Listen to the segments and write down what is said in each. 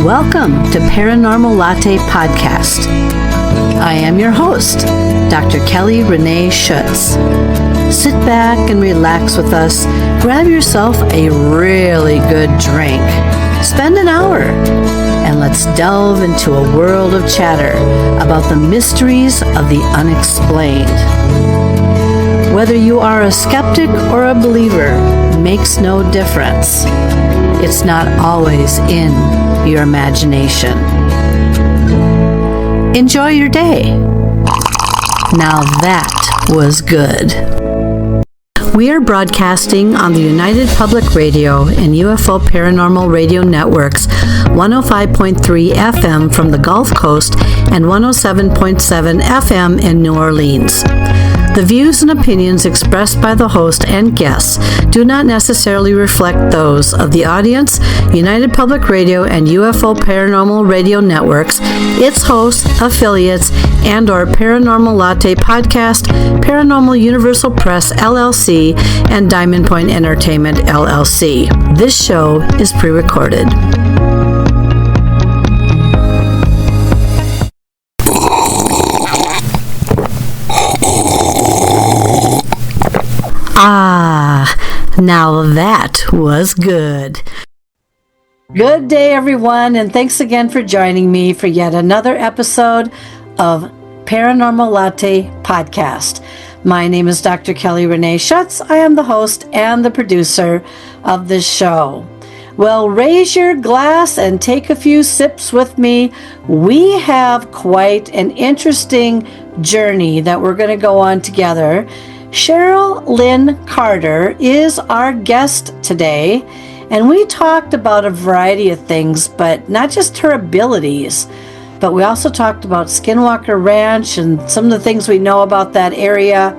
Welcome to Paranormal Latte Podcast. I am your host, Dr. Kelly Renee Schutz. Sit back and relax with us. Grab yourself a really good drink. Spend an hour and let's delve into a world of chatter about the mysteries of the unexplained. Whether you are a skeptic or a believer makes no difference. It's not always in your imagination. Enjoy your day. Now that was good. We are broadcasting on the United Public Radio and UFO Paranormal Radio Networks 105.3 FM from the Gulf Coast and 107.7 FM in New Orleans. The views and opinions expressed by the host and guests do not necessarily reflect those of the audience, United Public Radio and UFO Paranormal Radio Networks, its hosts, affiliates, and/or Paranormal Latte Podcast, Paranormal Universal Press LLC, and Diamond Point Entertainment LLC. This show is pre-recorded. Now that was good. Good day, everyone, and thanks again for joining me for yet another episode of Paranormal Latte Podcast. My name is Dr. Kelly Renee Schutz. I am the host and the producer of this show. Well, raise your glass and take a few sips with me. We have quite an interesting journey that we're going to go on together. Cheryl Lynn Carter is our guest today, and we talked about a variety of things, but not just her abilities, but we also talked about Skinwalker Ranch and some of the things we know about that area.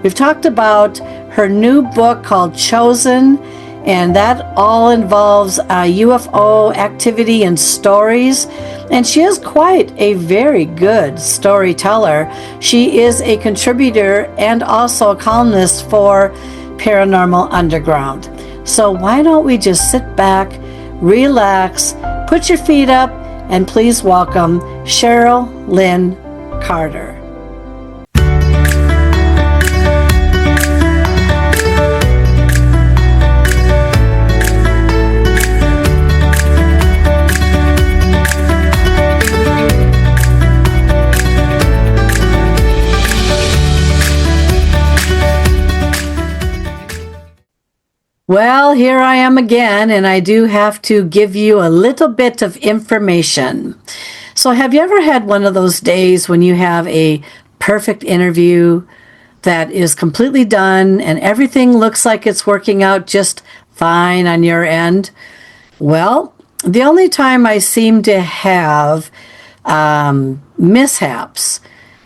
We've talked about her new book called Chosen, and that all involves UFO activity and stories. And she is quite a very good storyteller. She is a contributor and also a columnist for Paranormal Underground. So why don't we just sit back, relax, put your feet up, and please welcome Cheryl Lynn Carter. Well, here I am again, and I do have to give you a little bit of information. So have you ever had one of those days when you have a perfect interview that is completely done and everything looks like it's working out just fine on your end? Well, the only time I seem to have mishaps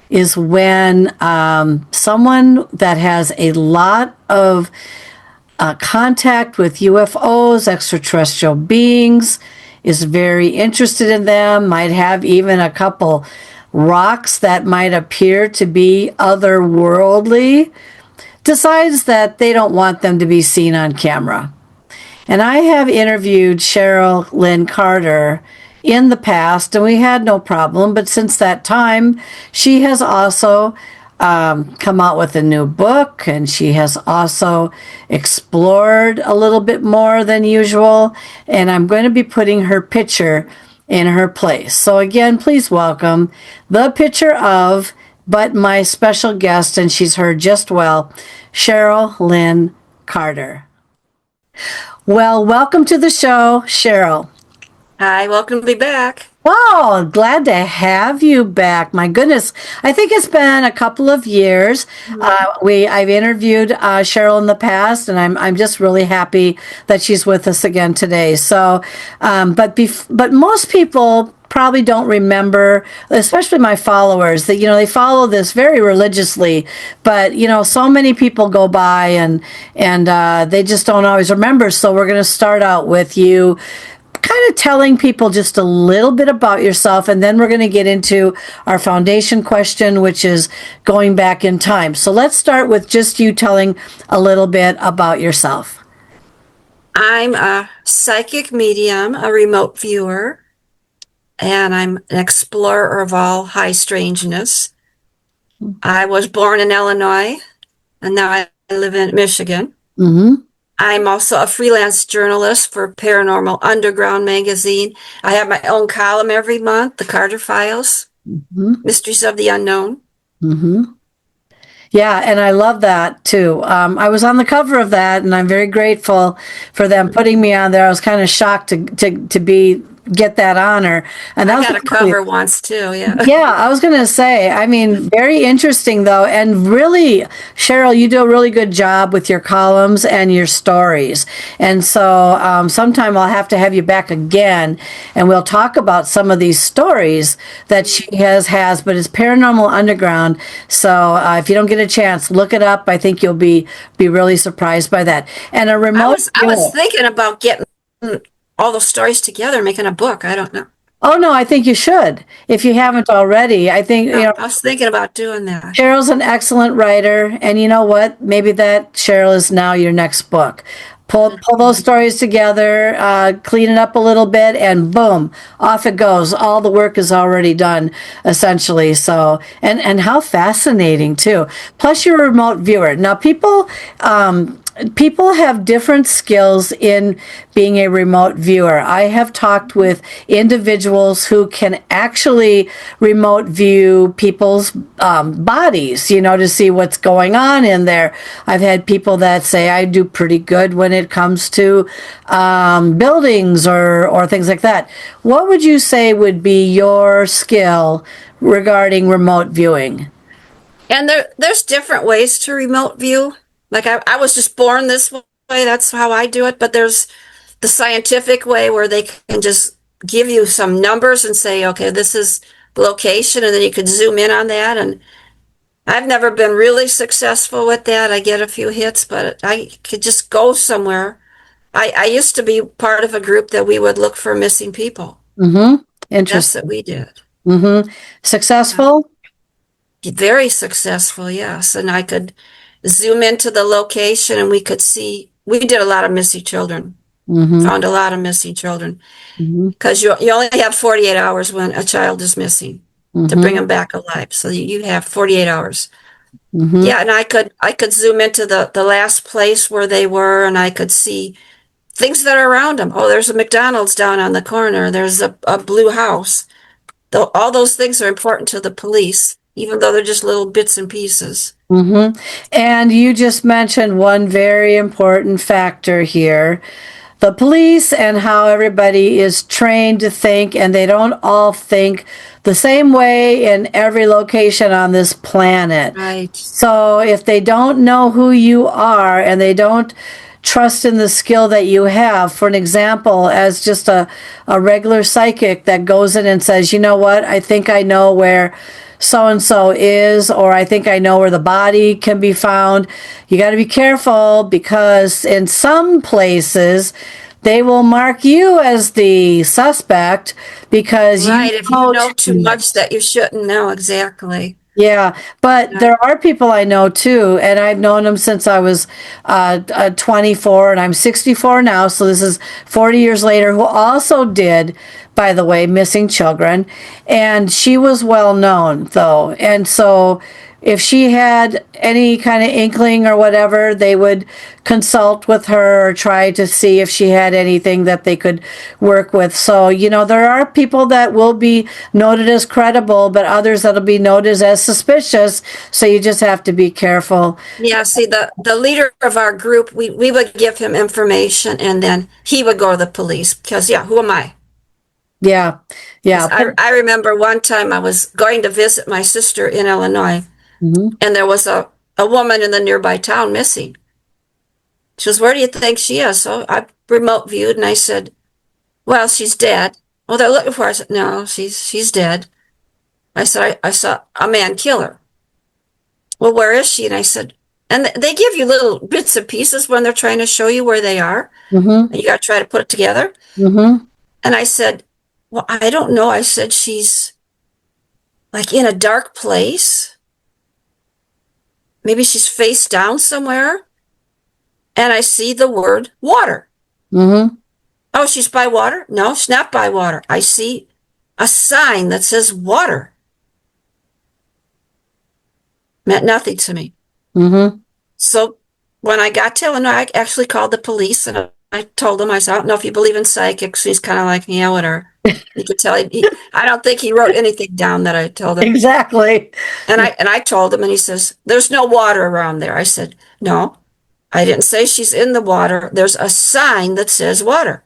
is when someone that has a lot of contact with UFOs, extraterrestrial beings, is very interested in them, might have even a couple rocks that might appear to be otherworldly, decides that they don't want them to be seen on camera. And I have interviewed Cheryl Lynn Carter in the past, and we had no problem, but since that time, she has also come out with a new book, and she has also explored a little bit more than usual, and I'm going to be putting her picture in her place. So again, please welcome the picture of, but my special guest, and she's heard just well, Cheryl Lynn Carter. Well, welcome to the show, Cheryl. Hi, welcome to be back. Wow, glad to have you back. My goodness, I think it's been a couple of years. I've interviewed Cheryl in the past, and I'm just really happy that she's with us again today. So, but most people probably don't remember, especially my followers, that they follow this very religiously, but so many people go by and they just don't always remember. So we're going to start out with you kind of telling people just a little bit about yourself, and then we're going to get into our foundation question, which is going back in time. So let's start with just you telling a little bit about yourself. I'm a psychic medium, a remote viewer, and I'm an explorer of all high strangeness. I was born in Illinois, and now I live in Michigan. Mm-hmm. I'm also a freelance journalist for Paranormal Underground magazine. I have my own column every month, The Carter Files, Mm-hmm. Mysteries of the Unknown. Mm-hmm. Yeah, and I love that too. I was on the cover of that, and I'm very grateful for them putting me on there. I was kind of shocked to be get that honor, and that I was got a cover once too, yeah. yeah, I was going to say, I mean, very interesting though. And really, Cheryl, you do a really good job with your columns and your stories. And so sometime I'll have to have you back again and we'll talk about some of these stories that she has, but it's Paranormal Underground. So if you don't get a chance, look it up. I think you'll be really surprised by that. And a remote. I was thinking about getting all those stories together, making a book. I don't know. Oh no, I think you should. If you haven't already, I think you know I was thinking about doing that. Cheryl's an excellent writer, and you know what? Maybe that Cheryl is now your next book. Pull those stories together, clean it up a little bit, and boom, off it goes. All the work is already done, essentially. So, and how fascinating too. Plus, you're a remote viewer. Now, people have different skills in being a remote viewer. I have talked with individuals who can actually remote view people's bodies, you know, to see what's going on in there. I've had people that say I do pretty good when it comes to buildings or things like that. What would you say would be your skill regarding remote viewing? And there's different ways to remote view. Like I was just born this way. That's how I do it. But there's the scientific way where they can just give you some numbers and say, okay, this is the location, and then you could zoom in on that. And I've never been really successful with that. I get a few hits, but I could just go somewhere. I used to be part of a group that we would look for missing people. Mm-hmm. That's Interesting. what we did. Mm-hmm. Successful? Very successful, yes. And I could zoom into the location and we could see, we did a lot of missing children, Mm-hmm. found a lot of missing children. Mm-hmm. Because you only have 48 hours when a child is missing to bring them back alive. So you have 48 hours. Mm-hmm. Yeah, and I could zoom into the last place where they were, and I could see things that are around them. Oh, there's a McDonald's down on the corner. There's a blue house. All those things are important to the police, even though they're just little bits and pieces. Mm-hmm. And you just mentioned one very important factor here. The police and how everybody is trained to think, and they don't all think the same way in every location on this planet. Right. So if they don't know who you are and they don't trust in the skill that you have, for an example, as just a regular psychic that goes in and says, you know what, I think I know where so-and-so is, or I think I know where the body can be found. You got to be careful, because in some places they will mark you as the suspect because Right, if you know too much that you shouldn't know. Exactly. Yeah, but there are people I know too, and I've known them since I was 24, and I'm 64 now, so this is 40 years later, who also did, by the way, missing children. And she was well known, though. And so if she had any kind of inkling or whatever, they would consult with her or try to see if she had anything that they could work with. So, you know, there are people that will be noted as credible, but others that'll be noted as suspicious. So you just have to be careful. Yeah, see, the leader of our group, we would give him information, and then he would go to the police because, yeah, who am I? Yeah, yeah. I remember one time I was going to visit my sister in Illinois, and there was a woman in the nearby town missing. She goes, where do you think she is? So I remote viewed, and I said, well, she's dead. Well, they're looking for her. I said, no, she's dead. I said, I saw a man kill her. Well, where is she? And I said, and they give you little bits and pieces when they're trying to show you where they are. And you got to try to put it together. And I said, well, I don't know. I said, she's like in a dark place. Maybe she's face down somewhere. And I see the word water. Oh, she's by water? No, she's not by water. I see a sign that says water. Meant nothing to me. Mm-hmm. So when I got to Illinois, I actually called the police and I told them, I said, I don't know if you believe in psychics. He's kind of like, yeah, whatever. You could tell I don't think he wrote anything down that I told him. Exactly. And I told him, and he says, there's no water around there. I said, no, I didn't say she's in the water. There's a sign that says water.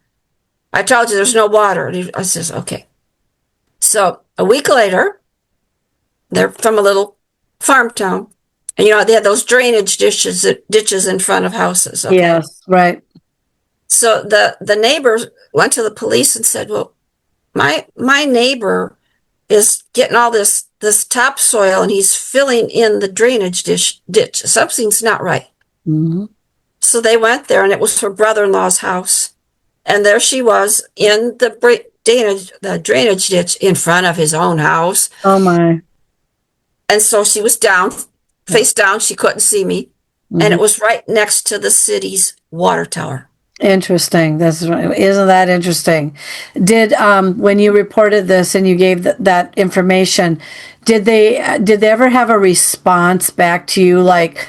I told you there's no water. And I says, okay. So a week later, they're from a little farm town. And, they had those drainage ditches in front of houses. Okay? Yes, right. So the neighbors went to the police and said, well, my neighbor is getting all this topsoil and he's filling in the drainage ditch. Something's not right. Mm-hmm. So they went there, and it was her brother-in-law's house. And there she was in the drainage ditch in front of his own house. Oh, my. And so she was down, face down. She couldn't see me. Mm-hmm. And it was right next to the city's water tower. Interesting. Isn't that interesting? Did when you reported this and you gave that information, did they ever have a response back to you? Like,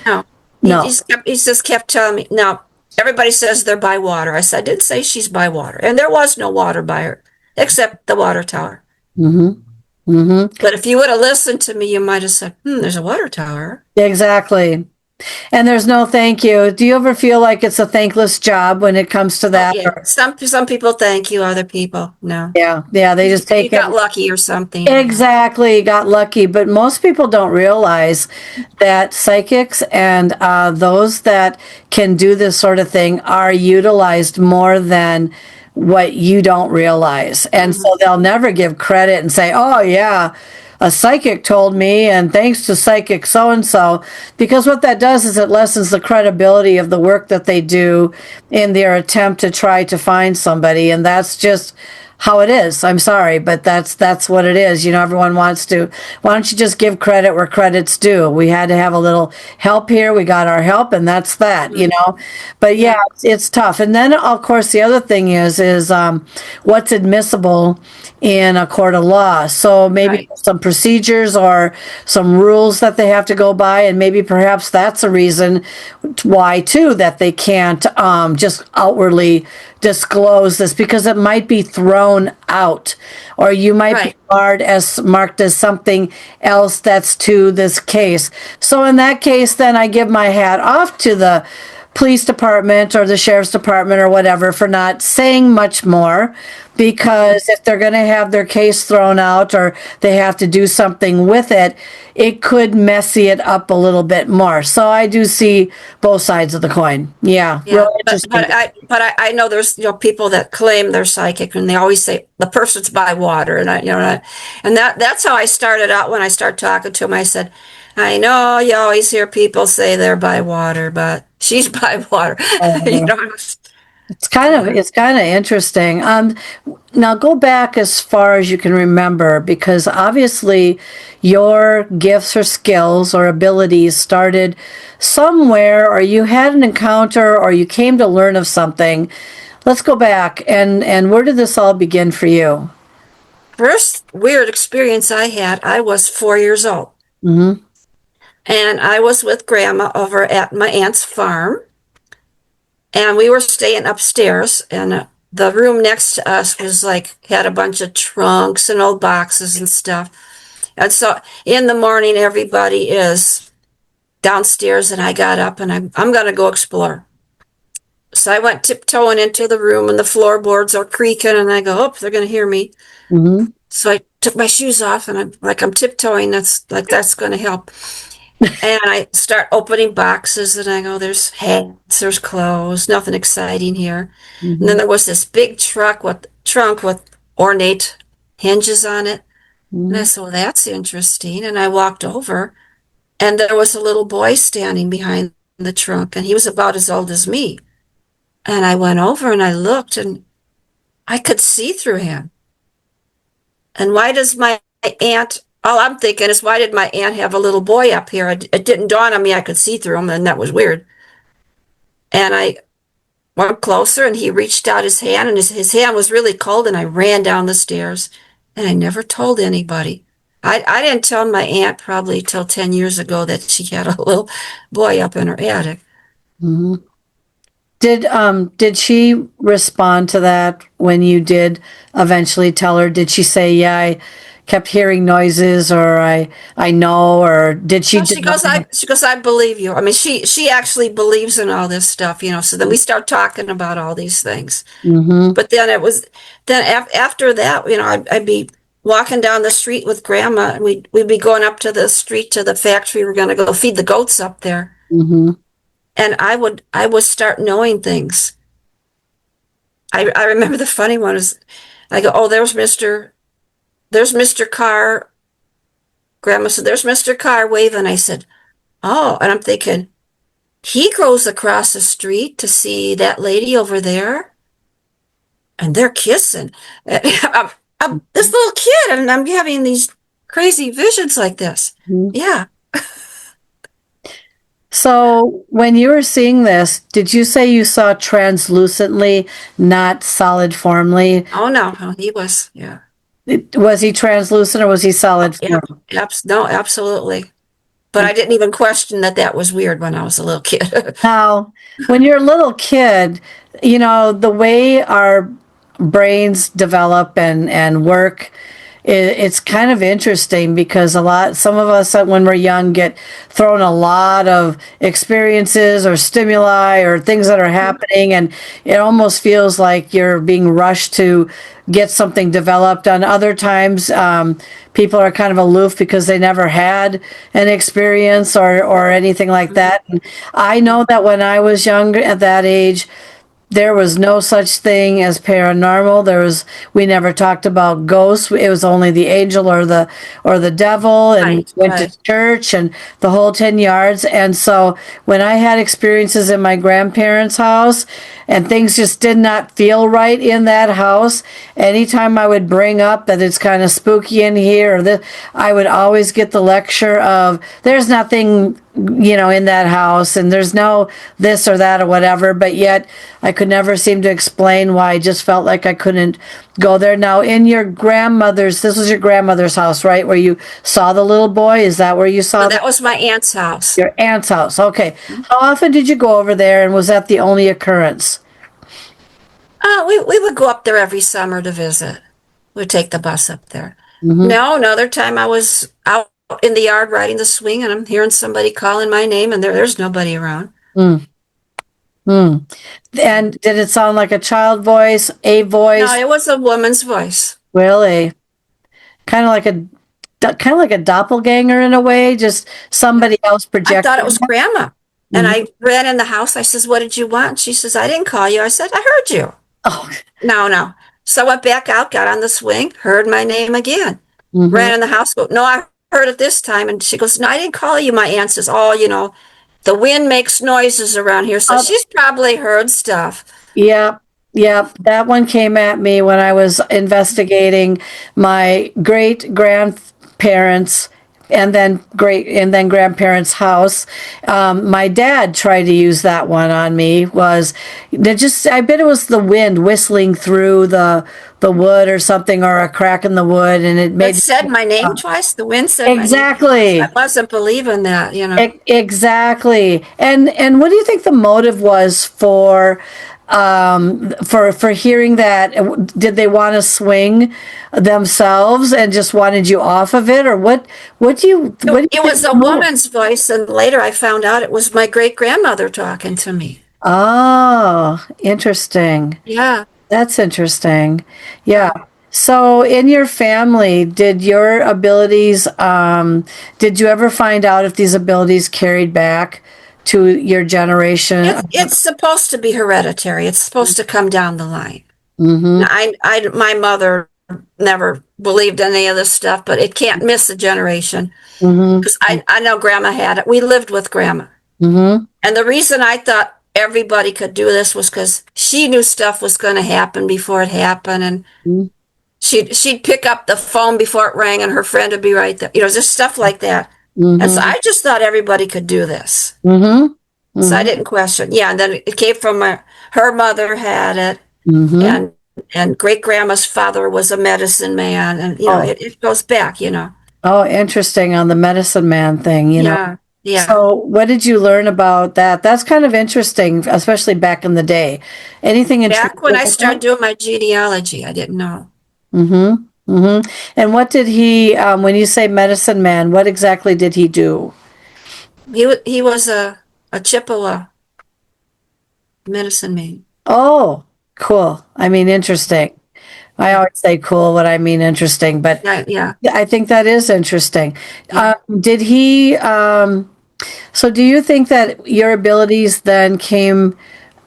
no. He just kept telling me. Now everybody says they're by water. I said I didn't say she's by water, and there was no water by her except the water tower. Mm-hmm. Mm-hmm. But if you would have listened to me, you might have said, "There's a water tower." Exactly. And there's no thank you. Do you ever feel like it's a thankless job when it comes to that? Oh, yeah. Some people thank you, other people no. Yeah, they just take it. You got lucky or something. Exactly, got lucky. But most people don't realize that psychics and those that can do this sort of thing are utilized more than what you don't realize. And so they'll never give credit and say, oh, yeah, a psychic told me, and thanks to psychic so-and-so, because what that does is it lessens the credibility of the work that they do in their attempt to try to find somebody, and that's just how it is. I'm sorry, but that's what it is. Everyone wants to, why don't you just give credit where credit's due? We had to have a little help here. We got our help, and that's that, But yeah, it's tough. And then, of course, the other thing is what's admissible in a court of law. So maybe some procedures or some rules that they have to go by, and maybe perhaps that's a reason why, too, that they can't just outwardly disclose this, because it might be thrown out, or you might be marked as something else that's to this case. So in that case, then I give my hat off to the police department or the sheriff's department or whatever for not saying much more, because if they're going to have their case thrown out or they have to do something with it, it could messy it up a little bit more. So I do see both sides of the coin. Yeah. Real interesting. But I know there's people that claim they're psychic, and they always say the person's by water, and that's how I started out when I started talking to them. I said, I know you always hear people say they're by water, but she's by water. It's kind of interesting. Now go back as far as you can remember, because obviously your gifts or skills or abilities started somewhere, or you had an encounter, or you came to learn of something. Let's go back and where did this all begin for you? First weird experience I had, I was 4 years old. Mm-hmm. And I was with Grandma over at my aunt's farm. And we were staying upstairs, and the room next to us had a bunch of trunks and old boxes and stuff. And so in the morning, everybody is downstairs, and I got up, and I'm going to go explore. So I went tiptoeing into the room, and the floorboards are creaking, and I go, they're going to hear me. Mm-hmm. So I took my shoes off, and I'm tiptoeing. That's going to help. And I start opening boxes, and I go, there's hats, there's clothes, nothing exciting here. Mm-hmm. And then there was this big trunk with ornate hinges on it. Mm-hmm. And I said, well, that's interesting. And I walked over, and there was a little boy standing behind the trunk, and he was about as old as me. And I went over and I looked, and I could see through him. And why does my aunt... All I'm thinking is, why did my aunt have a little boy up here? It didn't dawn on me I could see through him, and that was weird. And I went closer, and he reached out his hand, and his hand was really cold, and I ran down the stairs, And I never told anybody. I didn't tell my aunt probably till 10 years ago that she had a little boy up in her attic. Mm-hmm. Did she respond to that when you did eventually tell her? Did she say, "Yeah, I kept hearing noises," or "I know," or did she? Well, she goes, I believe you. I mean, she actually believes in all this stuff, you know. So then we start talking about all these things. Mm-hmm. But then after that, you know, I'd be walking down the street with Grandma, and we'd be going up to the street to the factory. We're going to go feed the goats up there, Mm-hmm. and I would start knowing things. I remember the funny one is, I go, oh, there's Mr. Carr. Grandma said, there's Mr. Carr waving. I said, oh, and I'm thinking, he goes across the street to see that lady over there, and they're kissing. I'm this little kid, and I'm having these crazy visions like this. Mm-hmm. Yeah. So when you were seeing this, did you say you saw translucently, not solid formly? Oh, no, he was, yeah. Was he translucent or was he solid form? Yeah, no, absolutely. But I didn't even question that was weird when I was a little kid. Now, when you're a little kid, you know, the way our brains develop and work, it's kind of interesting because some of us when we're young get thrown a lot of experiences or stimuli or things that are happening, and it almost feels like you're being rushed to get something developed. On other times, people are kind of aloof because they never had an experience or anything like that. And I know that when I was young at that age, there was no such thing as paranormal. We never talked about ghosts. It was only the angel or the devil, and Right, went right. to church and the whole 10 yards. And so when I had experiences in my grandparents' house and things just did not feel right in that house, anytime I would bring up that it's kind of spooky in here, I would always get the lecture of there's nothing, you know, in that house, and there's no this or that or whatever. But yet I could never seem to explain why. I just felt like I couldn't go there. Now, this was your grandmother's house, right, where you saw the little boy? Is that where you saw So that was my aunt's house. your aunt's house? Okay. How often did you go over there, and was that the only occurrence? We would go up there every summer to visit. We'd take the bus up there. Mm-hmm. No, another time I was out in the yard riding the swing, and I'm hearing somebody calling my name, and there's nobody around. Mm. Mm. And did it sound like a child voice, a voice? No, it was a woman's voice. Really? Kind of like a doppelganger in a way, just somebody else I projecting. thought it was Grandma. And I ran in the house. I says, what did you want? She says, I didn't call you. I said, I heard you. Oh. No. So I went back out, got on the swing, heard my name again. Mm-hmm. Ran in the house. No, I heard it this time. And she goes, no, I didn't call you. My aunt says, oh, you know, the wind makes noises around here. So she's probably heard stuff. Yep. That one came at me when I was investigating my great grandparents and then grandparents' house. My dad tried to use that one on me. I bet it was the wind whistling through the wood or something, or a crack in the wood, and it said my name twice. The wind said exactly. My name. I wasn't believing that, you know. Exactly. And what do you think the motive was for hearing that? Did they want to swing themselves and just wanted you off of it, or what do you It was a woman's voice, and later I found out it was my great grandmother talking to me. Oh, interesting. Yeah. That's interesting. Yeah. So in your family, did your abilities, did you ever find out if these abilities carried back to your generation? It's supposed to be hereditary. It's supposed to come down the line. Mm-hmm. My mother never believed any of this stuff, but it can't miss a generation. Mm-hmm. Because I know Grandma had it. We lived with Grandma. Mm-hmm. And the reason I thought everybody could do this was because she knew stuff was going to happen before it happened. And Mm-hmm. she'd pick up the phone before it rang, and her friend would be right there. You know, just stuff like that. Mm-hmm. And so I just thought everybody could do this. Mm-hmm. So I didn't question. Yeah, and then it came from her mother had it. Mm-hmm. And and great grandma's father was a medicine man, and it goes back. Oh, interesting on the medicine man thing, Yeah, yeah. So what did you learn about that? That's kind of interesting, especially back in the day. Anything Back intriguing when I about started that? doing my genealogy, I didn't know. Mm-hmm. Mm-hmm. And what did he, when you say medicine man, what exactly did he do? He was a Chippewa medicine man. Oh, cool. I mean, interesting. I Yeah, always say cool when I mean interesting, but yeah, yeah, I think that is interesting. yeah. Did he, so do you think that your abilities then came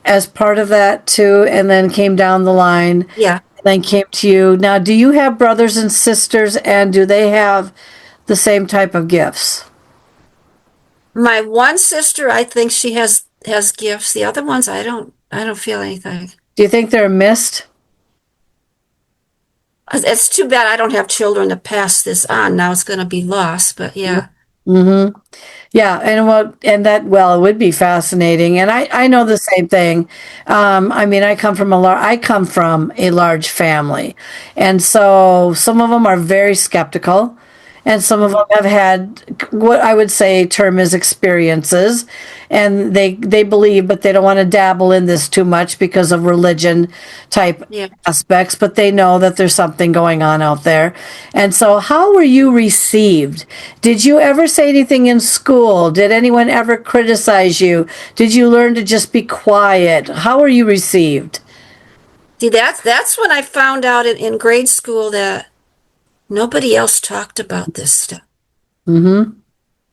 as part of that too, and then came down the line, Yeah. and then came to you? Now, do you have brothers and sisters, and do they have the same type of gifts? My one sister, I think she has gifts. The other ones, I don't feel anything. Do you think they're missed? It's too bad I don't have children to pass this on. Now it's going to be lost, but yeah. Mm-hmm. Yeah, and well, it would be fascinating, and I know the same thing. I mean, I come from a large family, and so some of them are very skeptical, and some of them have had what I would say term is experiences, and they believe, but they don't want to dabble in this too much because of religion type Yeah. aspects, but they know that there's something going on out there. And so, how were you received? Did you ever say anything in school? Did anyone ever criticize you? Did you learn to just be quiet? How were you received? See, that's when I found out in grade school that nobody else talked about this stuff. Mm-hmm.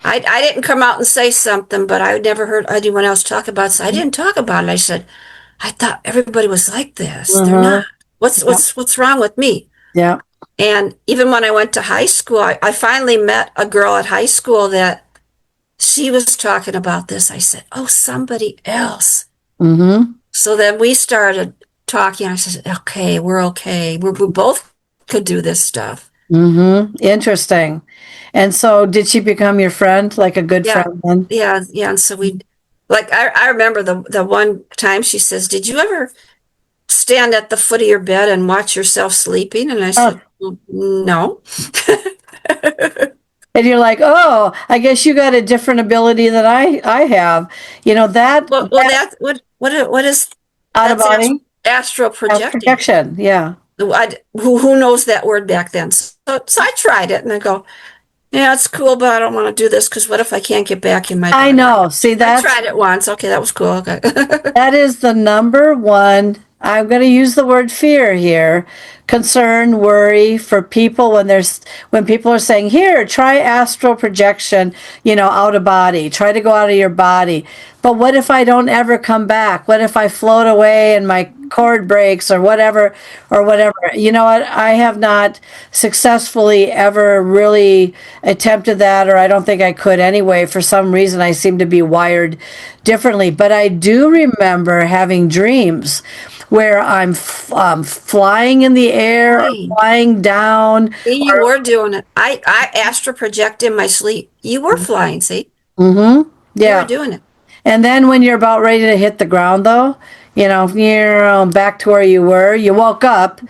I didn't come out and say something, but I never heard anyone else talk about it. So I didn't talk about it. I said, I thought everybody was like this. They're Uh-huh. not. What's wrong with me? Yeah. And even when I went to high school, I finally met a girl at high school that she was talking about this. I said, oh, somebody else. Mm-hmm. So then we started talking. I said, okay, we're okay. We both could do this stuff. Mm-hmm. Interesting. And so, did she become your friend, like a good Yeah, friend then? yeah, yeah. And so like, I remember the one time she says, did you ever stand at the foot of your bed and watch yourself sleeping? And I Oh. said, "Well, no." And you're like, oh, I guess you got a different ability than I have. That Well, that what is out of that's body astral projecting. projection. Yeah. Who knows that word back then? So I tried it and I go, yeah, it's cool, but I don't want to do this because what if I can't get back in my I body? know. See, I tried it once. Okay, that was cool. Okay. that is the number one. I'm going to use the word fear here. Concern, worry for people when people are saying, "Here, try astral projection, out of body. Try to go out of your body." But what if I don't ever come back? What if I float away and my cord breaks or whatever or whatever? You know what? I have not successfully ever really attempted that, or I don't think I could anyway. For some reason, I seem to be wired differently. But I do remember having dreams where I'm flying in the air or Fine. flying down. See, you were doing it. I astral project in my sleep. You were flying, see? Mm-hmm. You were Yeah. doing it. And then when you're about ready to hit the ground, though, you're back to where you were. You woke up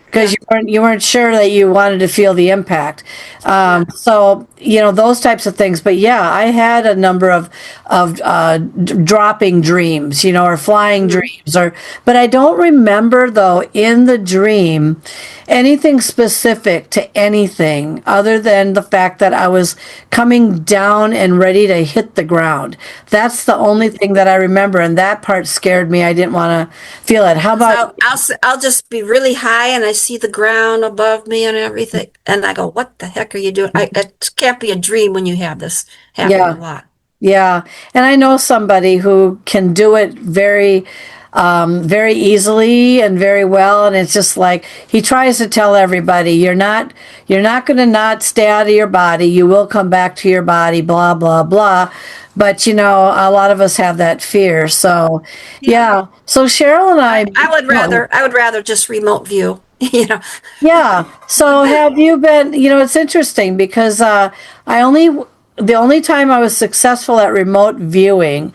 because Yeah. you weren't sure that you wanted to feel the impact. Yeah. So those types of things. But yeah, I had a number of dropping dreams, or flying Mhm. dreams, but I don't remember though in the dream anything specific to anything other than the fact that I was coming down and ready to hit the ground. That's the only thing that I remember, and that part scared me. I didn't want to feel it. How about? I'll just be really high and I see the ground above me and everything. And I go, what the heck are you doing? It can't be a dream when you have this happen a Yeah. lot. Yeah, and I know somebody who can do it very easily and very well. And it's just like he tries to tell everybody, you're not going to not stay out of your body. You will come back to your body. Blah blah blah. But a lot of us have that fear. So Yeah. yeah. So Cheryl and I would rather just remote view, Yeah. So have you been, it's interesting because the only time I was successful at remote viewing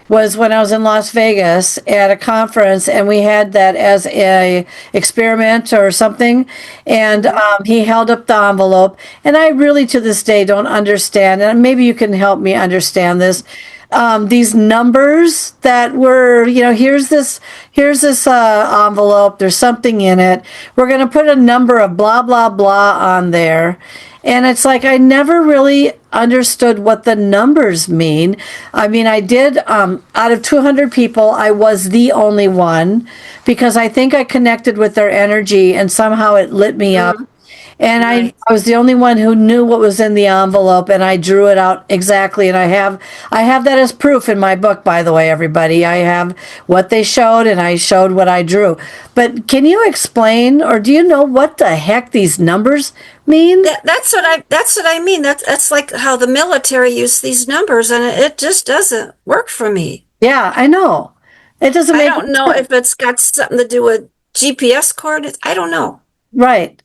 was when I was in Las Vegas at a conference, and we had that as a experiment or something. And he held up the envelope, and I really to this day don't understand. And maybe you can help me understand this. These numbers that were, here's this envelope. There's something in it. We're going to put a number of blah blah blah on there. And it's like I never really understood what the numbers mean. I mean, I did, out of 200 people, I was the only one because I think I connected with their energy and somehow it lit me up. And Right. I was the only one who knew what was in the envelope, and I drew it out exactly. And I have that as proof in my book, by the way, everybody. I have what they showed, and I showed what I drew. But can you explain, or do you know what the heck these numbers mean? That's what I mean. That's like how the military use these numbers, and it just doesn't work for me. Yeah, I know. It doesn't I make don't know if it's got something to do with GPS coordinates. I don't know. right.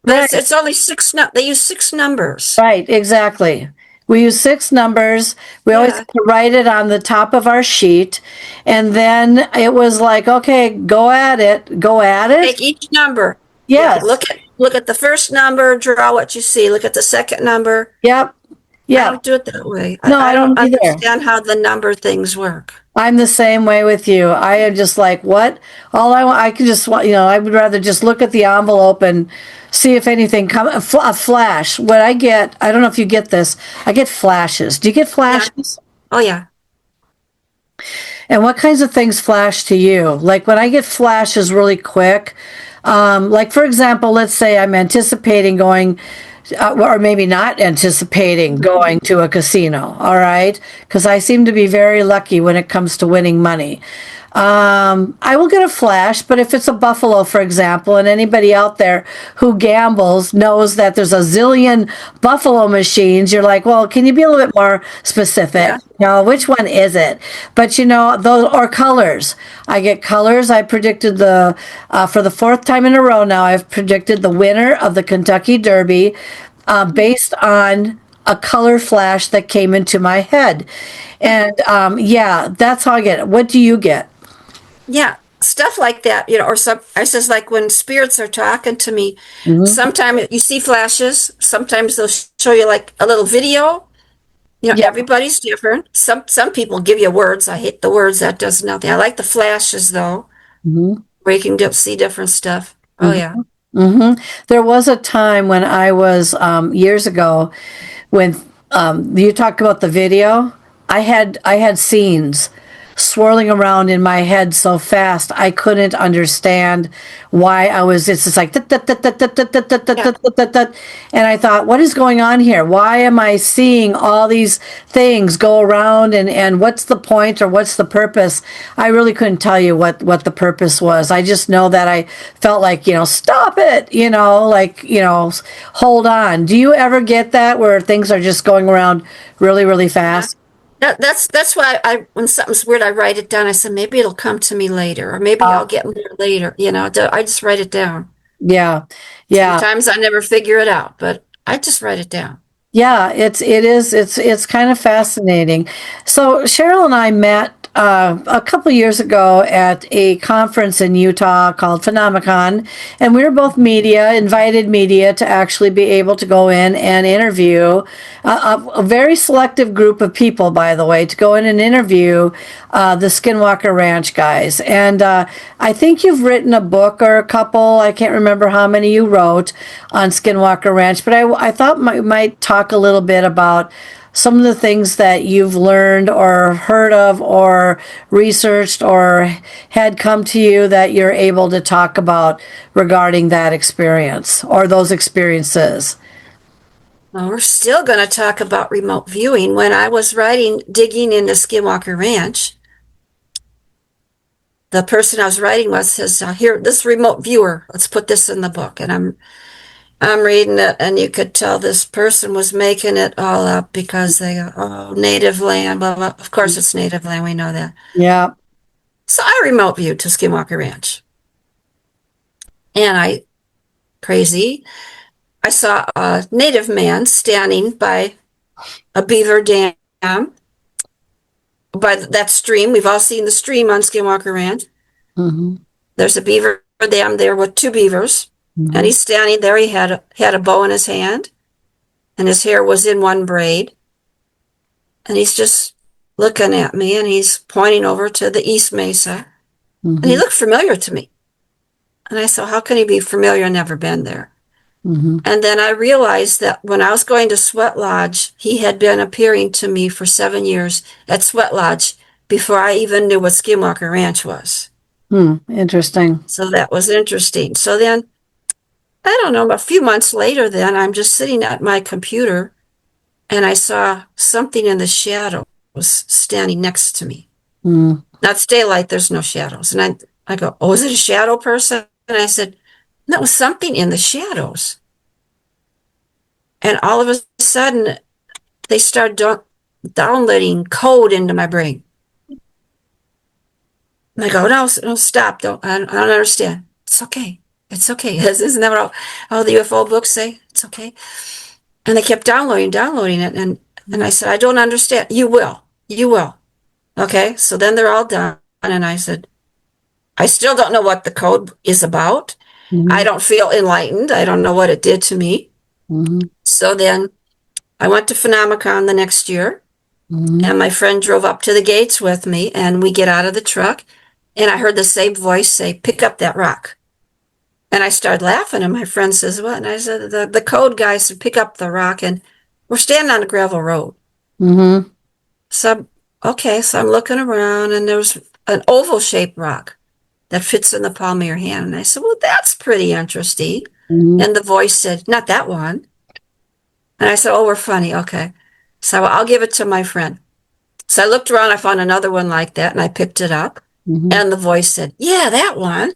But Right. it's only six. They use six numbers. Right, exactly. We use 6 numbers. We always Yeah. have to write it on the top of our sheet. And then it was like, okay, go at it. Go at it. Take each number. Yes. Yeah, look at the first number. Draw what you see. Look at the second number. Yep. I Yeah. don't do it that way. No, I don't don't either. understand how the number things work. I'm the same way with you. I am just like, what? All I want, I can just, I would rather just look at the envelope and see if anything comes. A flash. What I get, I don't know if you get this. I get flashes. Do you get flashes? Oh yeah. And what kinds of things flash to you? Like when I get flashes really quick, like for example, let's say I'm anticipating going, or maybe not anticipating going to a casino, all right? Because I seem to be very lucky when it comes to winning money. I will get a flash, but if it's a buffalo, for example, and anybody out there who gambles knows that there's a zillion buffalo machines, you're like, well, can you be a little bit more specific? Yeah. Which one is it? But those or colors. I get colors. I predicted for the fourth time in a row now, I've predicted the winner of the Kentucky Derby based on a color flash that came into my head. And yeah, that's how I get it. What do you get? Yeah, stuff like that, or some. I says like when spirits are talking to me, sometimes you see flashes. Sometimes they'll show you like a little video. Yeah. Everybody's different. Some people give you words. I hate the words. That does nothing. I like the flashes though, where you can see different stuff. Oh yeah. There was a time when I was years ago when you talked about the video. I had scenes swirling around in my head so fast I couldn't understand why it's just like and I thought, what is going on here? Why am I seeing all these things go around and what's the point or what's the purpose? I really couldn't tell you what the purpose was. I just know that I felt like, stop it, hold on. Do you ever get that where things are just going around really, really fast? That's why when something's weird, I write it down. I said maybe it'll come to me later, or maybe I'll get more later. I just write it down. Yeah. Sometimes I never figure it out, but I just write it down. Yeah, it's kind of fascinating. So Cheryl and I met a couple years ago at a conference in Utah called Phenomenon, and we were both invited media to actually be able to go in and interview a very selective group of people, by the way, to go in and interview the Skinwalker Ranch guys. And I think you've written a book or a couple, I can't remember how many you wrote on Skinwalker Ranch, but I thought we might talk a little bit about some of the things that you've learned or heard of or researched or had come to you that you're able to talk about regarding that experience or those experiences. Well, we're still going to talk about remote viewing. When I was digging into Skinwalker Ranch, the person I was writing with says, here, this remote viewer, let's put this in the book. And I'm reading it, and you could tell this person was making it all up because they go, oh, native land, blah, blah. Of course, it's native land. We know that. Yeah. So I remote viewed to Skinwalker Ranch. And crazy, I saw a native man standing by a beaver dam. by that stream. We've all seen the stream on Skinwalker Ranch. Mm-hmm. There's a beaver dam there with 2 beavers. Mm-hmm. And he's standing there. He had a bow in his hand, and his hair was in one braid. And he's just looking at me, and he's pointing over to the East Mesa. Mm-hmm. And he looked familiar to me. And I said, how can he be familiar? I've never been there. Mm-hmm. And then I realized that when I was going to Sweat Lodge, he had been appearing to me for 7 years at Sweat Lodge before I even knew what Skinwalker Ranch was. Interesting. So that was interesting. So then, I don't know, a few months later then, I'm just sitting at my computer, and I saw something in the shadows standing next to me. Mm. Now it's daylight, there's no shadows. And I go, oh, is it a shadow person? And I said, no, something in the shadows. And all of a sudden, they start downloading code into my brain. And I go, no, stop. I don't understand. It's okay. It's okay. Isn't that what all the UFO books say? It's okay. And they kept downloading it. And I said, I don't understand. You will. Okay. So then they're all done. And I said, I still don't know what the code is about. Mm-hmm. I don't feel enlightened. I don't know what it did to me. Mm-hmm. So then I went to Phenomicon the next year, and my friend drove up to the gates with me, and we get out of the truck, and I heard the same voice say, pick up that rock. And I started laughing, and my friend says, what? And I said, the code guy said, pick up the rock, and we're standing on a gravel road. Mm-hmm. So I'm looking around, and there was an oval-shaped rock that fits in the palm of your hand. And I said, well, that's pretty interesting. Mm-hmm. And the voice said, not that one. And I said, oh, we're funny. Okay. So I'll give it to my friend. So I looked around, I found another one like that, and I picked it up. Mm-hmm. And the voice said, yeah, that one.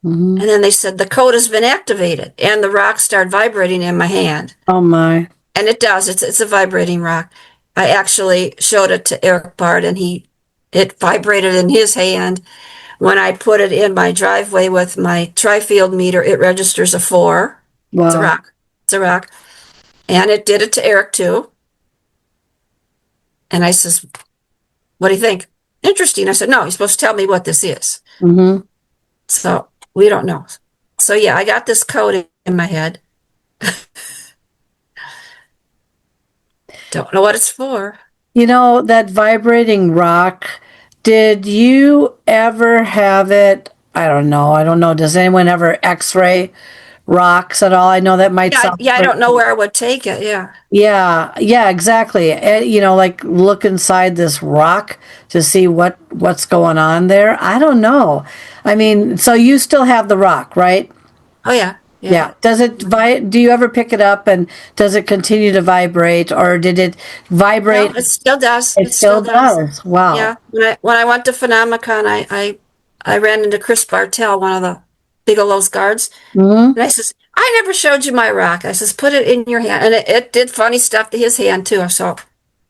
Mm-hmm. And then they said, the code has been activated. And the rock started vibrating in my hand. Oh, my. And it does. It's a vibrating rock. I actually showed it to Eric Bard, and it vibrated in his hand. When I put it in my driveway with my tri-field meter, it registers a 4. Wow. It's a rock. And it did it to Eric, too. And I says, what do you think? Interesting. I said, no, you're supposed to tell me what this is. Mm-hmm. So we don't know. So, yeah, I got this code in my head. Don't know what it's for. You know, that vibrating rock, did you ever have it? I don't know. Does anyone ever x-ray rocks at all? I know that might sound... Yeah, I don't know where I would take it, yeah. Yeah, exactly. Like look inside this rock to see what's going on there. I don't know. I mean, so you still have the rock, right? Oh, yeah. Yeah. Does it do you ever pick it up, and does it continue to vibrate, or did it vibrate? No, it still does. It still does. Wow. Yeah. When I went to Phenomicon, I ran into Chris Bartell, one of the Bigelow's guards. Mm-hmm. And I says, I never showed you my rock. I says, put it in your hand. And it did funny stuff to his hand, too. So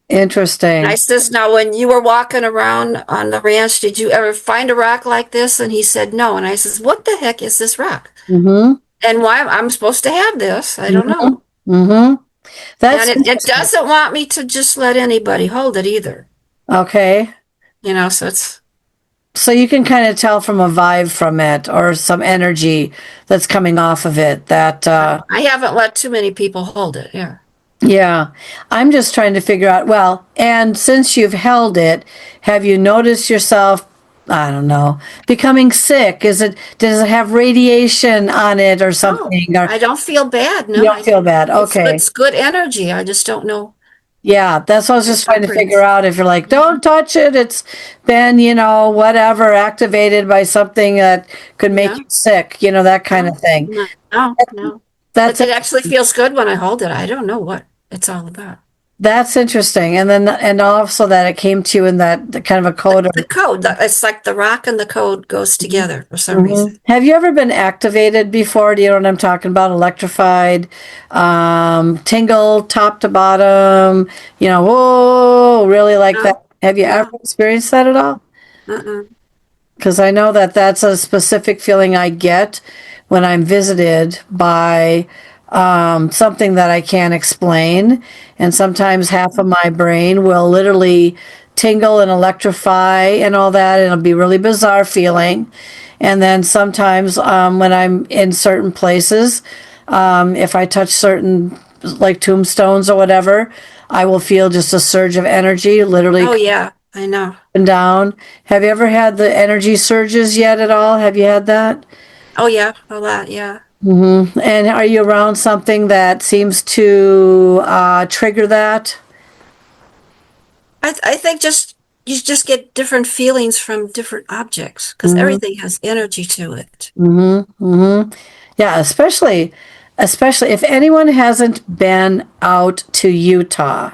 interesting. And I says, now, when you were walking around on the ranch, did you ever find a rock like this? And he said, no. And I says, what the heck is this rock? Mm-hmm. And why I'm supposed to have this? I don't know. Mm-hmm. And it doesn't want me to just let anybody hold it either. Okay. So you can kind of tell from a vibe from it, or some energy that's coming off of it that... I haven't let too many people hold it, yeah. Yeah. I'm just trying to figure out, well, and since you've held it, have you noticed yourself, I don't know, becoming sick? Does it have radiation on it or something? No, I don't feel bad. No, you don't feel bad. Okay. It's good energy. I just don't know. Yeah, that's what I was just trying to figure out. If you're like, don't touch it, it's been, whatever, activated by something that could make you sick, that kind of thing. No. It actually feels good when I hold it. I don't know what it's all about. That's interesting. And also that it came to you in that kind of a code. The code. It's like the rock and the code goes together for some reason. Have you ever been activated before? Do you know what I'm talking about? Electrified, tingle top to bottom, whoa, really like that. Have you ever experienced that at all? Because I know that's a specific feeling I get when I'm visited by something that I can't explain. And sometimes half of my brain will literally tingle and electrify and all that. It'll be really bizarre feeling. And then sometimes when I'm in certain places, if I touch certain like tombstones or whatever, I will feel just a surge of energy, literally. Oh, yeah, I know. Up and down. Have you ever had the energy surges yet at all? Have you had that? Oh, yeah, a lot, yeah. Mm-hmm. And are you around something that seems to trigger that? I think you just get different feelings from different objects because everything has energy to it. Yeah, especially if anyone hasn't been out to Utah,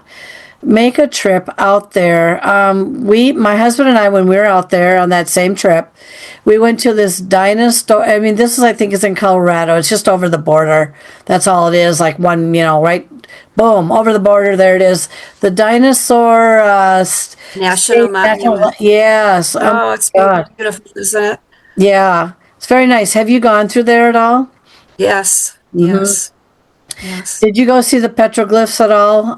make a trip out there. My husband and I, when we were out there on that same trip, we went to this dinosaur. I mean, this is, I think, is in Colorado. It's just over the border. That's all it is. Like one, right, boom, over the border. There it is. The dinosaur National Monument. Yes. Oh, it's beautiful, isn't it? Yeah, it's very nice. Have you gone through there at all? Yes, yes. Yes. Did you go see the petroglyphs at all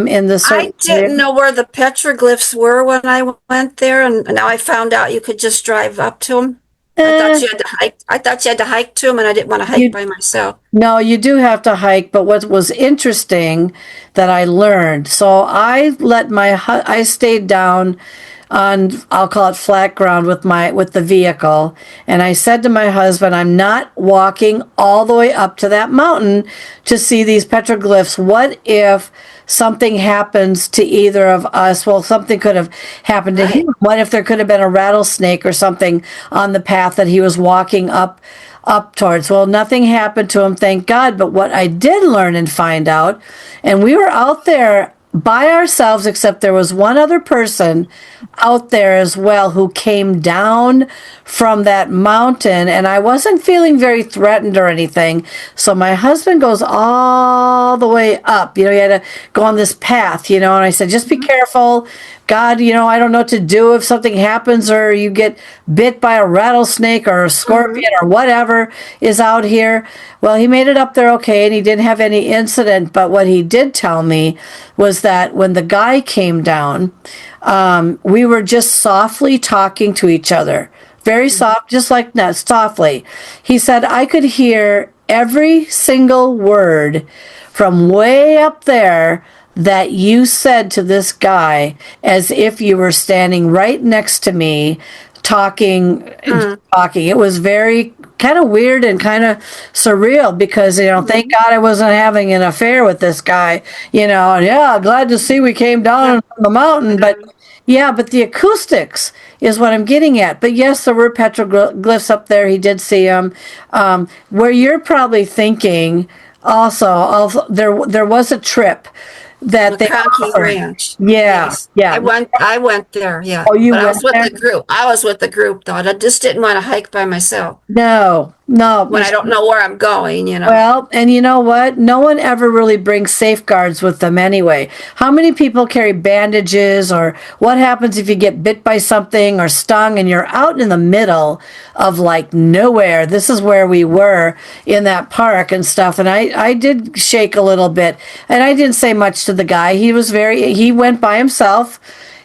in the I didn't know where the petroglyphs were when I went there, and now I found out you could just drive up to them. I thought you had to hike. I thought you had to hike to them, and I didn't want to hike by myself. No, you do have to hike. But what was interesting that I learned, so I stayed down on, I'll call it flat ground with the vehicle, and I said to my husband, I'm not walking all the way up to that mountain to see these petroglyphs. What if something happens to either of us? Well, something could have happened to him. What if there could have been a rattlesnake or something on the path that he was walking up towards? Well, nothing happened to him, thank God. But what I did learn and find out, and we were out there by ourselves, except there was one other person out there as well who came down from that mountain, and I wasn't feeling very threatened or anything. So my husband goes all the way up. He had to go on this path, and I said, just be careful. God, I don't know what to do if something happens or you get bit by a rattlesnake or a scorpion or whatever is out here. Well, he made it up there okay, and he didn't have any incident. But what he did tell me was that when the guy came down, we were just softly talking to each other. Very soft, just like that, softly. He said, I could hear every single word from way up there that you said to this guy as if you were standing right next to me talking. It was very kind of weird and kind of surreal because, thank God I wasn't having an affair with this guy, and yeah, glad to see we came down from the mountain. But the acoustics is what I'm getting at. But yes, there were petroglyphs up there. He did see them. Where you're probably thinking also, there was a trip that they McConkey Ranch. Yeah, yes. yeah. I went there. Yeah. Oh, you but went I was with there? the group. I was with the group though. I just didn't want to hike by myself. No. When I don't know where I'm going, Well, and you know what? No one ever really brings safeguards with them anyway. How many people carry bandages, or what happens if you get bit by something or stung and you're out in the middle of like nowhere? This is where we were in that park and stuff. And I did shake a little bit, and I didn't say much to the guy. He went by himself.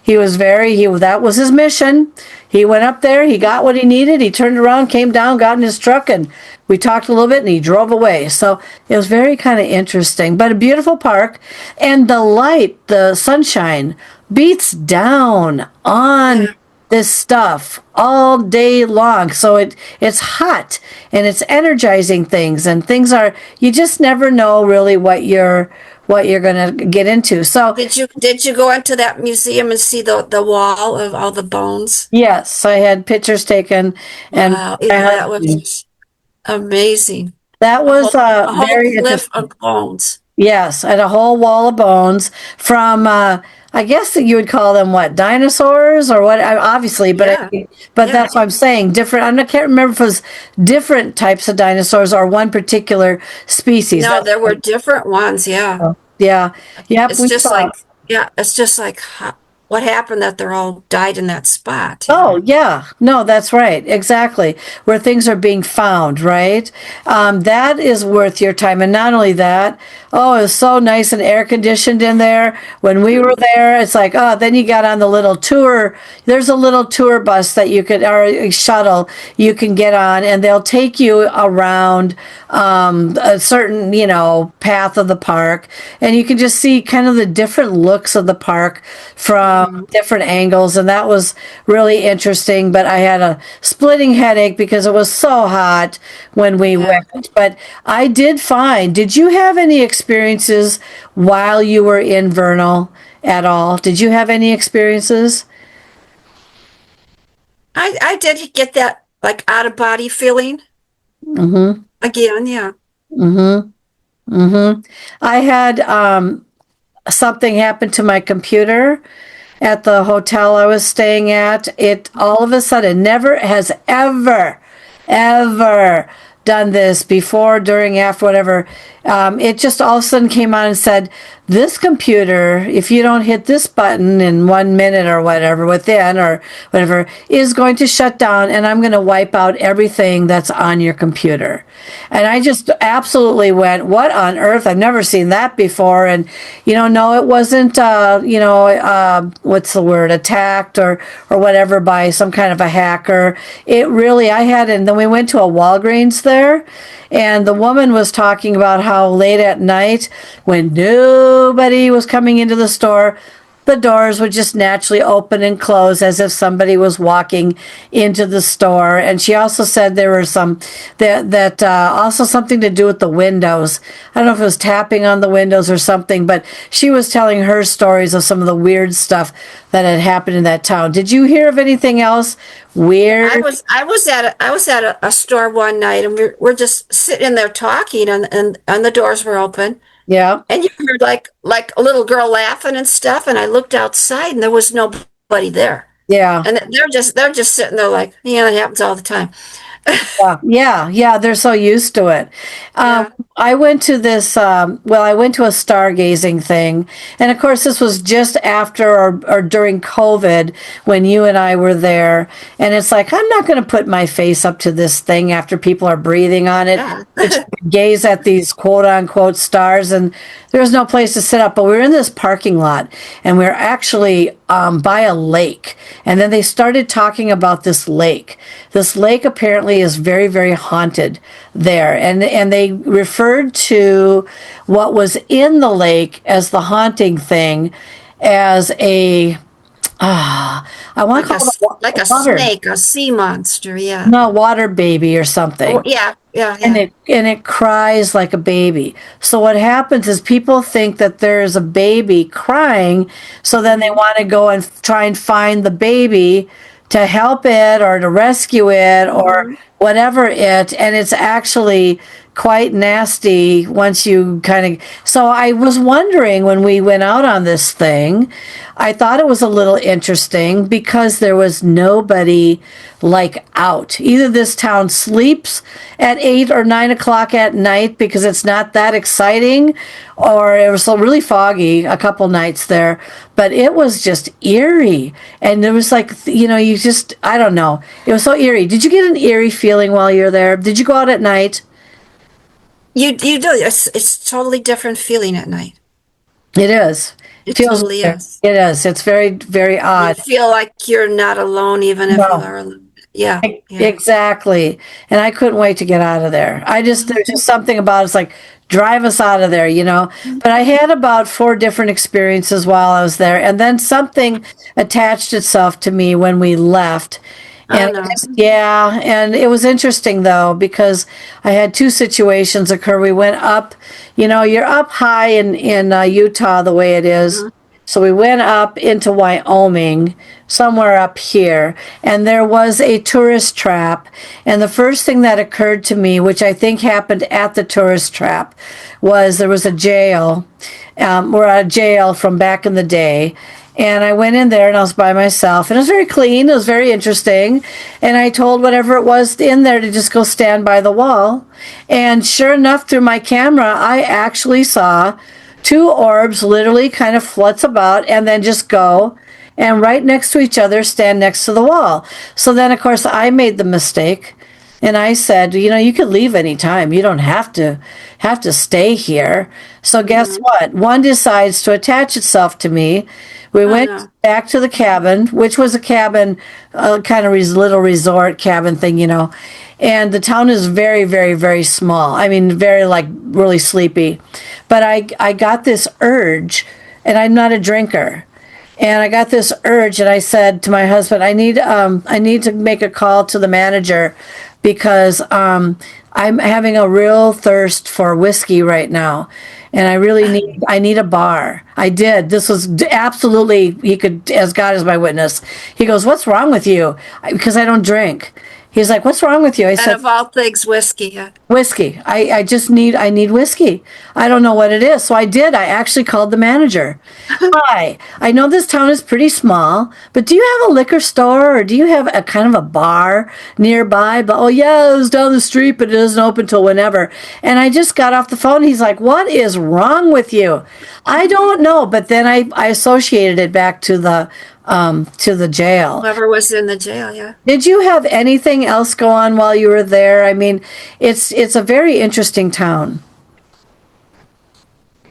That was his mission. He went up there, he got what he needed, he turned around, came down, got in his truck, and we talked a little bit, and he drove away. So it was very kind of interesting, but a beautiful park. And the light, the sunshine, beats down on this stuff all day long. So it's hot, and it's energizing things, and you just never know really what you're going to get into. So did you go into that museum and see the wall of all the bones? Yes, I had pictures taken, and wow, that was amazing. That was a whole very cliff of bones. Yes, and a whole wall of bones from I guess that you would call them what, dinosaurs or what? Obviously, but that's what I'm saying. Different. I can't remember if it was different types of dinosaurs or one particular species. No, there were different ones. Yeah. Yeah. Yep. It's just like what happened that they're all died in that spot. Oh, yeah. No, that's right. Exactly. Where things are being found, right? That is worth your time. And not only that, Oh, it was so nice and air conditioned in there. When we were there, it's like, oh, then you got on the little tour. There's a little tour bus that you could, or a shuttle you can get on, and they'll take you around a certain, path of the park, and you can just see kind of the different looks of the park from different angles, and that was really interesting. But I had a splitting headache because it was so hot when we went. But I did you have any experiences while you were in Vernal at all? Did you have any experiences? I did get that like out of body feeling. Again, yeah. I had something happen to my computer at the hotel I was staying at. It all of a sudden never has ever done this before, during, after, whatever. It just all of a sudden came on and said, this computer, if you don't hit this button in 1 minute or whatever, within or whatever, is going to shut down, and I'm going to wipe out everything that's on your computer. And I just absolutely went, what on earth? I've never seen that before. And, no, it wasn't, what's the word, attacked or whatever by some kind of a hacker. It really, and then we went to a Walgreens there, and the woman was talking about how late at night, when nobody was coming into the store, the doors would just naturally open and close as if somebody was walking into the store. And she also said there were some that also something to do with the windows. I don't know if it was tapping on the windows or something, but she was telling her stories of some of the weird stuff that had happened in that town. Did you hear of anything else weird? I was at a store one night, and we're just sitting in there talking, and the doors were open. Yeah. And you heard like a little girl laughing and stuff, and I looked outside and there was nobody there. Yeah. And they're just sitting there like, it happens all the time. Yeah, they're so used to it. I went to this, I went to a stargazing thing. And of course, this was just after or during COVID when you and I were there. And it's like, I'm not going to put my face up to this thing after people are breathing on it. Yeah. Gaze at these quote unquote stars. And there was no place to sit up. But we were in this parking lot, and we were actually by a lake. And then they started talking about this lake. This lake apparently is very, very haunted there. And they referred to what was in the lake as the haunting thing as I want to call it like a snake, a sea monster, yeah. No, water baby or something. Oh, yeah. And it cries like a baby. So what happens is people think that there's a baby crying, so then they want to go and try and find the baby to help it or to rescue it or whatever and it's actually quite nasty once you so I was wondering when we went out on this thing, I thought it was a little interesting because there was nobody out. Either this town sleeps at 8 or 9 o'clock at night because it's not that exciting, or it was really foggy a couple nights there, but it was just eerie. And there was I don't know. It was so eerie. Did you get an eerie feeling while you're there? Did you go out at night? You do. It's totally different feeling at night. It is. It totally is. It is. It's very, very odd. You feel like you're not alone, even if you are alone. Yeah. Exactly. And I couldn't wait to get out of there. There's just something about it's like, drive us out of there, But I had about 4 different experiences while I was there. And then something attached itself to me when we left. And and it was interesting though, because I had 2 situations occur. We went up, you're up high in Utah the way it is. So we went up into Wyoming, somewhere up here, and there was a tourist trap. And the first thing that occurred to me, which I think happened at the tourist trap, was there was a jail, or a jail from back in the day. And I went in there and I was by myself, and it was very clean. It was very interesting. And I told whatever it was in there to just go stand by the wall. And sure enough, through my camera, I actually saw 2 orbs literally kind of flutz about and then just go and right next to each other stand next to the wall. So then, of course, I made the mistake And I said, you could leave anytime. You don't have to stay here. So guess what? One decides to attach itself to me. We went no. back to the cabin, which was a cabin, kind of little resort cabin thing, And the town is very, very, very small. I mean, very really sleepy. But I got this urge, and I'm not a drinker. And I got this urge, and I said to my husband, I need to make a call to the manager because I'm having a real thirst for whiskey right now, and I need a bar. I did. This was absolutely, he could, as God is my witness. He goes, "What's wrong with you?" Because I don't drink. He's like, "What's wrong with you?" I said, of all things, whiskey. Yeah. "Whiskey. I need whiskey. I don't know what it is." So I did. I actually called the manager. "Hi, I know this town is pretty small, but do you have a liquor store or do you have a kind of a bar nearby?" But, "Oh yeah, it was down the street, but it doesn't open till whenever." And I just got off the phone. He's like, "What is wrong with you?" I don't know. But then I associated it back to the jail. Whoever was in the jail, yeah. Did you have anything else go on while you were there? I mean, it's a very interesting town.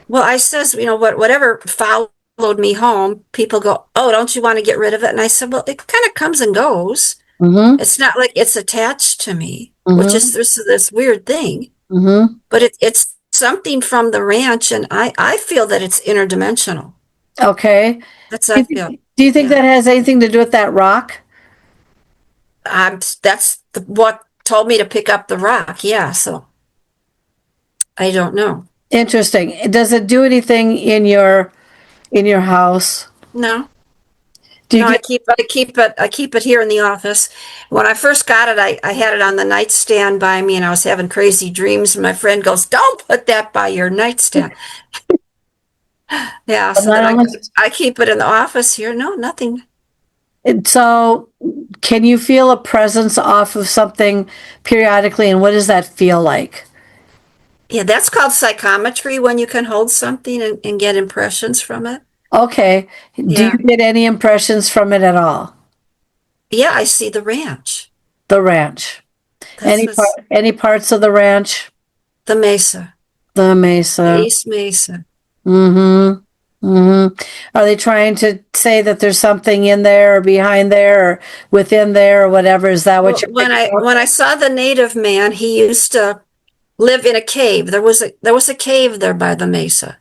Well, I says, whatever followed me home, people go, "Oh, don't you want to get rid of it?" And I said, "Well, it kind of comes and goes. Mm-hmm. It's not like it's attached to me," Mm-hmm. which is this weird thing. Mm-hmm. But it's something from the ranch, and I feel that it's interdimensional. Okay. That's how I feel. Do you think that has anything to do with that rock? That's what told me to pick up the rock. Yeah, so I don't know. Interesting. Does it do anything in your house? No. Do you No, get, I keep it here in the office. When I first got it, I had it on the nightstand by me, and I was having crazy dreams. And my friend goes, "Don't put that by your nightstand." Yeah, so then I keep it in the office here. No, nothing. so can you feel a presence off of something periodically, and what does that feel like? Yeah, that's called psychometry, when you can hold something and get impressions from it. Okay. Do Yeah. you get any impressions from it at all? Yeah, I see the ranch. The ranch. Any parts of the ranch? The mesa. The mesa. East Mesa. Mm-hmm. Mm-hmm. Are they trying to say that there's something in there or behind there or within there or whatever? Is that what you're when I saw the native man, he used to live in a cave. There was a cave there by the mesa.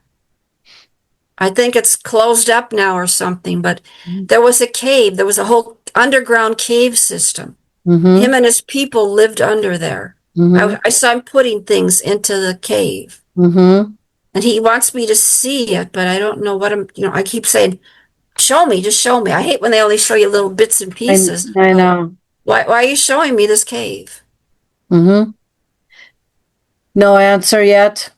I think it's closed up now or something, but there was a cave. There was a whole underground cave system. Mm-hmm. Him and his people lived under there. Mm-hmm. I saw him putting things into the cave. Mm-hmm. And he wants me to see it, but I don't know what I keep saying, "Show me, just show me." I hate when they only show you little bits and pieces. I know. Why are you showing me this cave? Mm-hmm. No answer yet?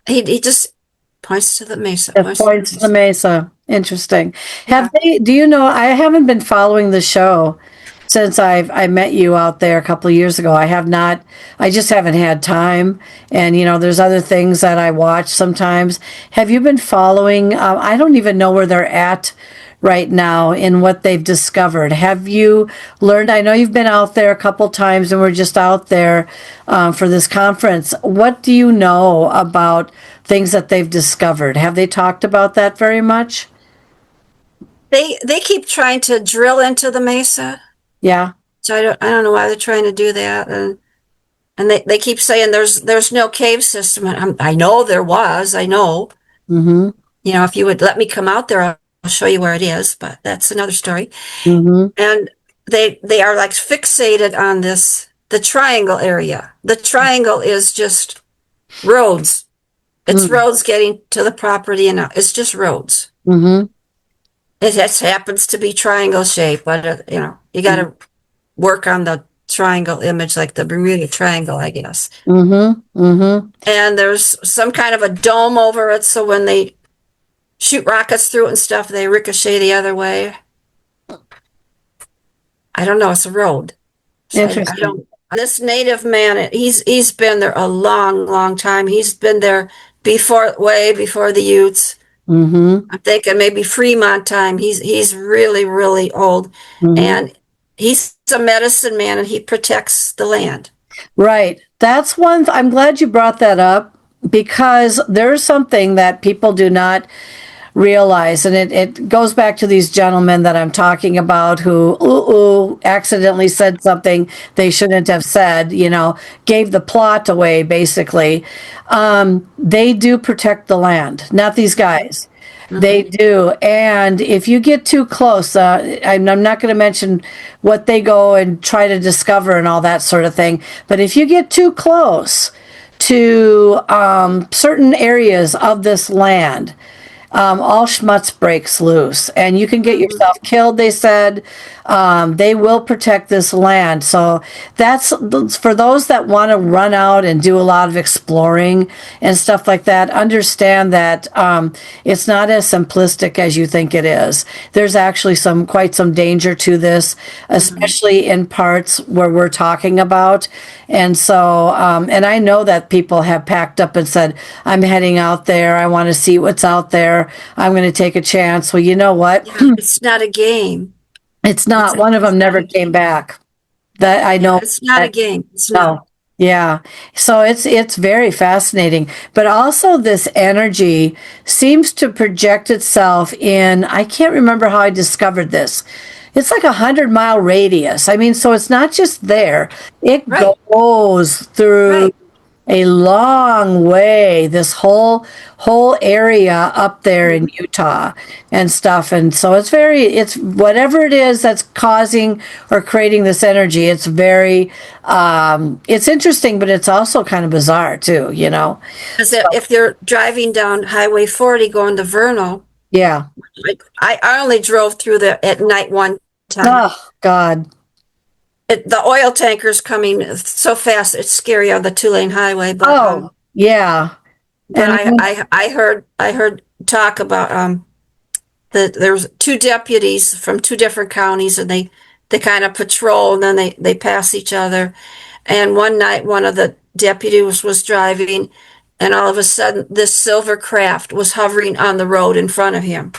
He just points to the mesa. It points to the mesa. Interesting. Yeah. Do you know, I haven't been following the show since I met you out there a couple of years ago. I just haven't had time. And, there's other things that I watch sometimes. Have you been following? I don't even know where they're at right now in what they've discovered. Have you learned? I know you've been out there a couple times and we're just out there for this conference. What do you know about things that they've discovered? Have they talked about that very much? They keep trying to drill into the mesa. Yeah. So I don't know why they're trying to do that. And they keep saying there's no cave system. And I know there was. I know. Mm-hmm. If you would let me come out there, I'll show you where it is. But that's another story. Mm-hmm. And they are like fixated on the triangle area. The triangle is just roads. It's roads getting to the property, and it's just roads. Mm-hmm. It just happens to be triangle shape, but you got to work on the triangle image, like the Bermuda Triangle, I guess. Mm-hmm. Mm-hmm. And there's some kind of a dome over it, so when they shoot rockets through it and stuff, they ricochet the other way. I don't know. It's a road. So Interesting. This native man, he's been there a long, long time. He's been there way before the Utes. Mm-hmm. I'm thinking maybe Fremont time. He's really, really old. Mm-hmm. And he's a medicine man and he protects the land. Right. That's one. I'm glad you brought that up, because there's something that people do not realize, and it goes back to these gentlemen that I'm talking about who accidentally said something they shouldn't have said, gave the plot away, basically. They do protect the land, not these guys. They do. And if you get too close, I'm not going to mention what they go and try to discover and all that sort of thing, but if you get too close to certain areas of this land, all schmutz breaks loose, and you can get yourself killed, they said. They will protect this land. So that's for those that want to run out and do a lot of exploring and stuff like that. Understand that it's not as simplistic as you think it is. There's actually quite some danger to this, especially in parts where we're talking about. And so, and I know that people have packed up and said, I'm heading out there. I want to see what's out there. I'm going to take a chance. Well, you know what? Yeah, it's not a game. It's not. One of them never came back. That I know. It's not a game. It's No. not. Yeah. So it's very fascinating. But also this energy seems to project itself in, I can't remember how I discovered this. It's like 100-mile radius. I mean, so it's not just there. It Right. goes through Right. a long way, this whole area up there in Utah and stuff. And so it's whatever it is that's causing or creating this energy, it's very it's interesting, but it's also kind of bizarre too, Because if you're driving down Highway 40 going to Vernal, Yeah. like I only drove through there at night one time. Oh God. The oil tanker's coming so fast, it's scary on the 2-lane highway. But Yeah. but And I heard talk about that there's 2 deputies from 2 different counties, and they kind of patrol, and then they pass each other. And one night, one of the deputies was driving, and all of a sudden, this silver craft was hovering on the road in front of him.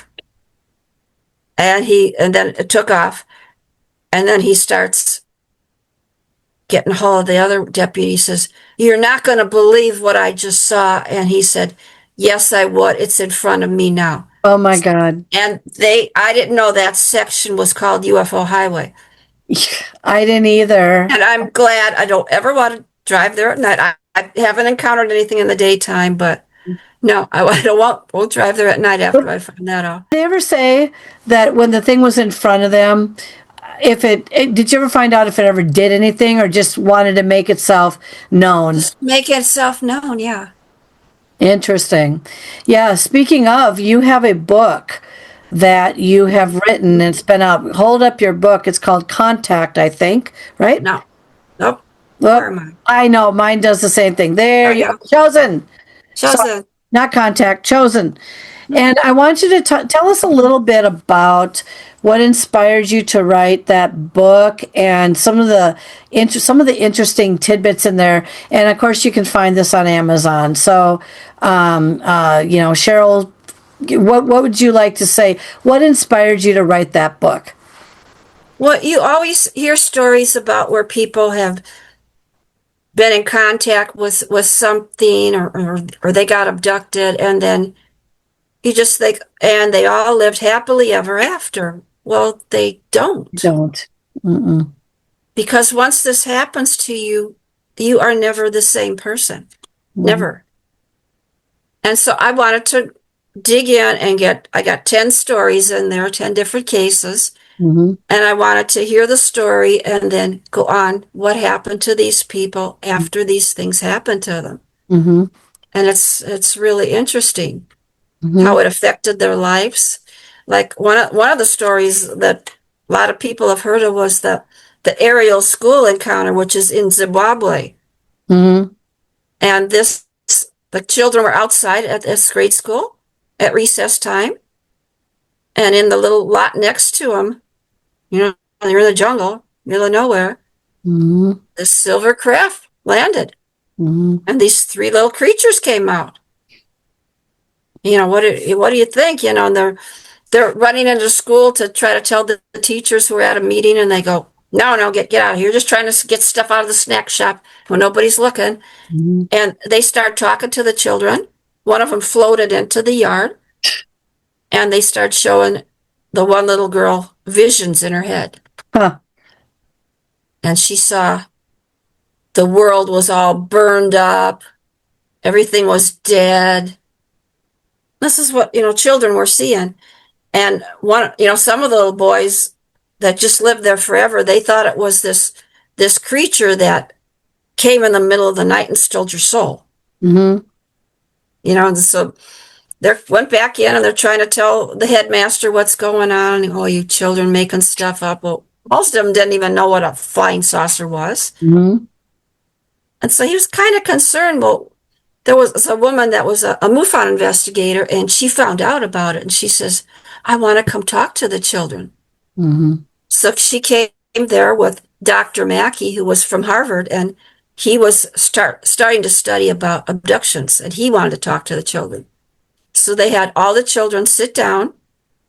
And then it took off, and then he starts getting a hold of the other deputy. He says, "You're not going to believe what I just saw." And he said, "Yes, I would. It's in front of me now." oh my God. And I didn't know that section was called UFO Highway. I didn't either. And I'm glad. I don't ever want to drive there at night. I haven't encountered anything in the daytime, but no, won't drive there at night after I find that out. Did they ever say that when the thing was in front of them, did you ever find out if it ever did anything or just wanted to make itself known? Make itself known, yeah. Interesting. Yeah, speaking of, you have a book that you have written, and it's been out. Hold up your book. It's called Contact, I think, right? No. Nope. Well, Where am I know, mine does the same thing. There There you you go. go. Chosen. Chosen. Not Contact, Chosen. And I want you to tell us a little bit about what inspired you to write that book and some of the interesting tidbits in there. And of course, you can find this on Amazon. So, Cheryl, what would you like to say? What inspired you to write that book? Well, you always hear stories about where people have been in contact with something, or they got abducted, and then you just think, and they all lived happily ever after. Well, they don't. Don't. Mm-mm. Because once this happens to you, you are never the same person. Never. And so I wanted to dig in and I got 10 stories in there, 10 different cases. And I wanted to hear the story and then go on what happened to these people after these things happened to them. And it's really interesting how it affected their lives. Like one of the stories that a lot of people have heard of was the aerial school encounter, which is in Zimbabwe. And the children were outside at this grade school at recess time. And in the little lot next to them, you're in the jungle, middle of nowhere, the silver craft landed. And these 3 little creatures came out. What do you think? And they're running into school to try to tell the teachers who are at a meeting, and they go, no, get out of here. You're just trying to get stuff out of the snack shop when nobody's looking. Mm-hmm. And they start talking to the children. One of them floated into the yard, and they start showing the one little girl visions in her head. Huh. And she saw the world was all burned up. Everything was dead. This is what, children were seeing. And some of the little boys that just lived there forever, they thought it was this creature that came in the middle of the night and stole your soul. Mm-hmm. And so they went back in and they're trying to tell the headmaster what's going on. Oh, you children making stuff up. Well, most of them didn't even know what a flying saucer was. Mm-hmm. And so he was kind of concerned. Well, there was a woman that was a MUFON investigator, and she found out about it. And she says, I want to come talk to the children. Mm-hmm. So she came there with Dr. Mackey, who was from Harvard, and he was starting to study about abductions, and he wanted to talk to the children. So they had all the children sit down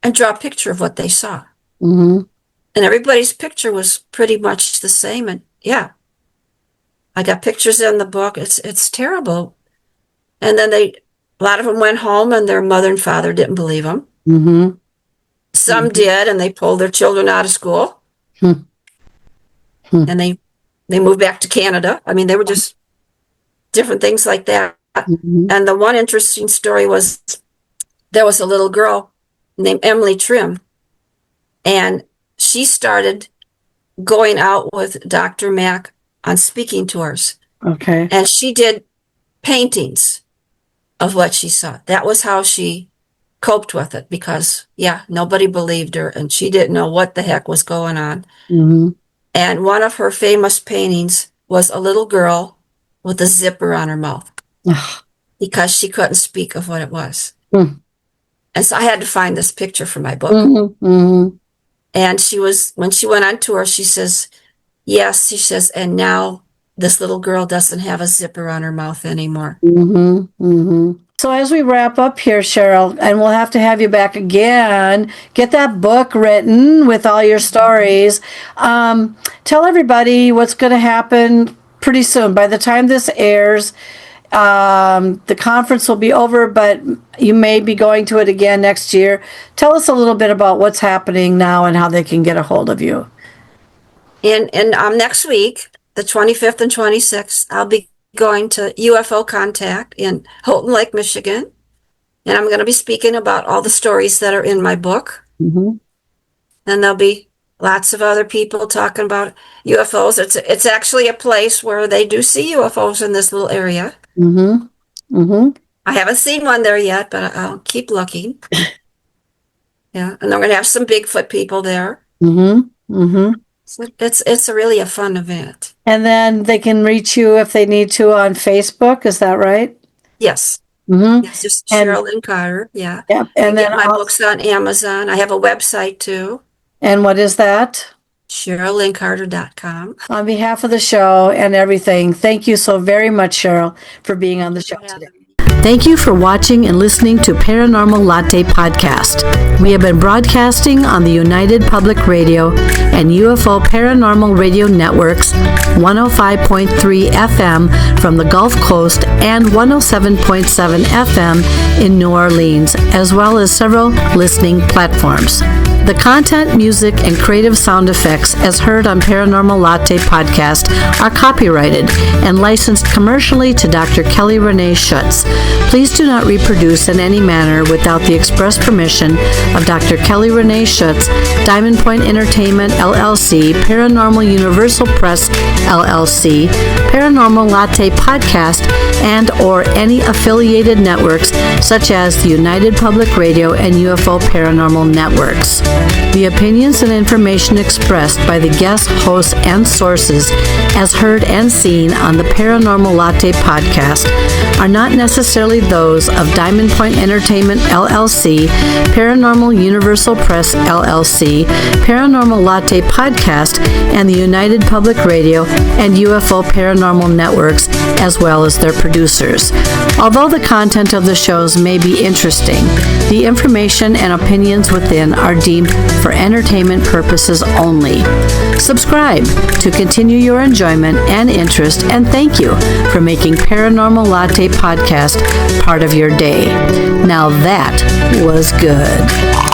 and draw a picture of what they saw. Mm-hmm. And everybody's picture was pretty much the same. And yeah, I got pictures in the book. It's terrible. And then a lot of them went home, and their mother and father didn't believe them. Mm-hmm. Some did, and they pulled their children out of school. And they moved back to Canada. I mean, they were just different things like that. Mm-hmm. And the one interesting story was there was a little girl named Emily Trim, and she started going out with Dr. Mack on speaking tours. Okay. And she did paintings of what she saw. That was how she coped with it, because, nobody believed her, and she didn't know what the heck was going on. Mm-hmm. And one of her famous paintings was a little girl with a zipper on her mouth because she couldn't speak of what it was. Mm. And so I had to find this picture for my book. Mm-hmm. Mm-hmm. And when she went on tour, she says, yes, she says, and now this little girl doesn't have a zipper on her mouth anymore. Mm-hmm. Mm-hmm. So as we wrap up here, Cheryl, and we'll have to have you back again, get that book written with all your stories. Tell everybody what's going to happen pretty soon. By the time this airs, the conference will be over, but you may be going to it again next year. Tell us a little bit about what's happening now and how they can get a hold of you. And next week, the 25th and 26th, I'll be going to UFO Contact in Houghton Lake, Michigan. And I'm going to be speaking about all the stories that are in my book. Mm-hmm. And there'll be lots of other people talking about UFOs. It's actually a place where they do see UFOs in this little area. Mm-hmm. Mm-hmm. I haven't seen one there yet, but I'll keep looking. Yeah, and they're going to have some Bigfoot people there. Mm-hmm. Mm-hmm. So it's really a fun event. And then they can reach you if they need to on Facebook. Is that right? Yes. Mm-hmm. It's just Cheryl Lynn Carter. Yeah. Yep. And then get my books on Amazon. I have a website too. And what is that? CherylLynnCarter.com. On behalf of the show and everything, thank you so very much, Cheryl, for being on the show today. Thank you for watching and listening to Paranormal Latte Podcast. We have been broadcasting on the United Public Radio and UFO Paranormal Radio Networks, 105.3 FM from the Gulf Coast and 107.7 FM in New Orleans, as well as several listening platforms. The content, music, and creative sound effects as heard on Paranormal Latte Podcast are copyrighted and licensed commercially to Dr. Kelly Renee Schutz. Please do not reproduce in any manner without the express permission of Dr. Kelly Renee Schutz, Diamond Point Entertainment, LLC, Paranormal Universal Press, LLC, Paranormal Latte Podcast, and or any affiliated networks such as the United Public Radio and UFO Paranormal Networks. The opinions and information expressed by the guests, hosts, and sources as heard and seen on the Paranormal Latte Podcast, are not necessarily those of Diamond Point Entertainment, LLC, Paranormal Universal Press, LLC, Paranormal Latte Podcast, and the United Public Radio and UFO Paranormal Networks, as well as their producers. Although the content of the shows may be interesting, the information and opinions within are deemed for entertainment purposes only. Subscribe to continue your enjoyment and interest, and thank you for making Paranormal Latte Podcast part of your day. Now that was good.